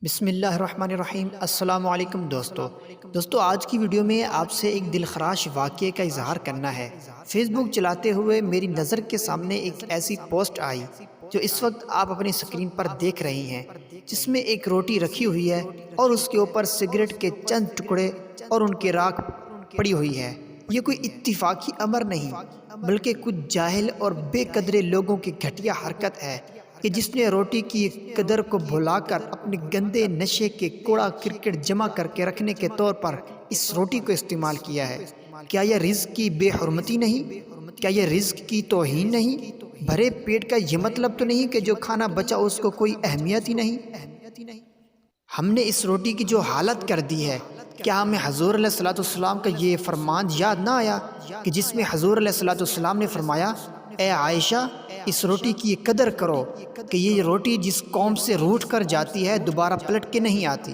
بسم اللہ الرحمن الرحیم۔ السلام علیکم دوستو آج کی ویڈیو میں آپ سے ایک دلخراش واقعے کا اظہار کرنا ہے۔ فیس بک چلاتے ہوئے میری نظر کے سامنے ایک ایسی پوسٹ آئی جو اس وقت آپ اپنی سکرین پر دیکھ رہی ہیں، جس میں ایک روٹی رکھی ہوئی ہے اور اس کے اوپر سگریٹ کے چند ٹکڑے اور ان کی راکھ پڑی ہوئی ہے۔ یہ کوئی اتفاقی امر نہیں بلکہ کچھ جاہل اور بے قدرے لوگوں کی گھٹیا حرکت ہے کہ جس نے روٹی کی قدر کو بھلا کر اپنے گندے نشے کے کوڑا کرکٹ جمع کر کے رکھنے کے طور پر اس روٹی کو استعمال کیا ہے۔ کیا یہ رزق کی بے حرمتی نہیں؟ کیا یہ رزق کی توہین نہیں؟ بھرے پیٹ کا یہ مطلب تو نہیں کہ جو کھانا بچا اس کو کوئی اہمیت ہی نہیں؟ ہم نے اس روٹی کی جو حالت کر دی ہے، کیا ہمیں حضور علیہ السلام کا یہ فرمان یاد نہ آیا کہ جس میں حضور علیہ السلام نے فرمایا، اے عائشہ اس روٹی کی قدر کرو کہ یہ روٹی جس قوم سے روٹھ کر جاتی ہے دوبارہ پلٹ کے نہیں آتی۔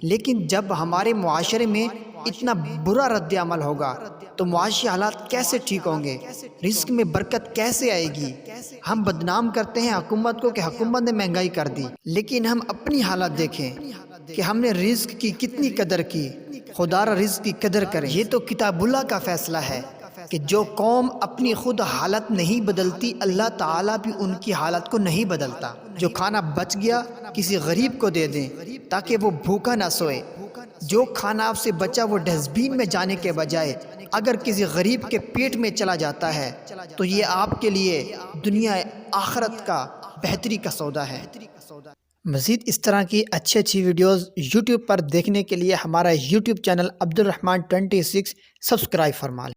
لیکن جب ہمارے معاشرے میں اتنا برا رد عمل ہوگا تو معاشی حالات کیسے ٹھیک ہوں گے؟ رزق میں برکت کیسے آئے گی؟ ہم بدنام کرتے ہیں حکومت کو کہ حکومت نے مہنگائی کر دی، لیکن ہم اپنی حالت دیکھیں کہ ہم نے رزق کی کتنی قدر کی۔ خدا را رزق کی قدر کریں۔ یہ تو کتاب اللہ کا فیصلہ ہے کہ جو قوم اپنی خود حالت نہیں بدلتی، اللہ تعالیٰ بھی ان کی حالت کو نہیں بدلتا۔ جو کھانا بچ گیا کسی غریب کو دے دیں تاکہ وہ بھوکا نہ سوئے۔ جو کھانا آپ سے بچا وہ ڈسٹ بین میں جانے کے بجائے اگر کسی غریب کے پیٹ میں چلا جاتا ہے تو یہ آپ کے لیے دنیا آخرت کا بہتری کا سودا ہے۔ مزید اس طرح کی اچھی ویڈیوز یوٹیوب پر دیکھنے کے لیے ہمارا یوٹیوب چینل عبدالرحمن 26 سبسکرائب فرما لیں۔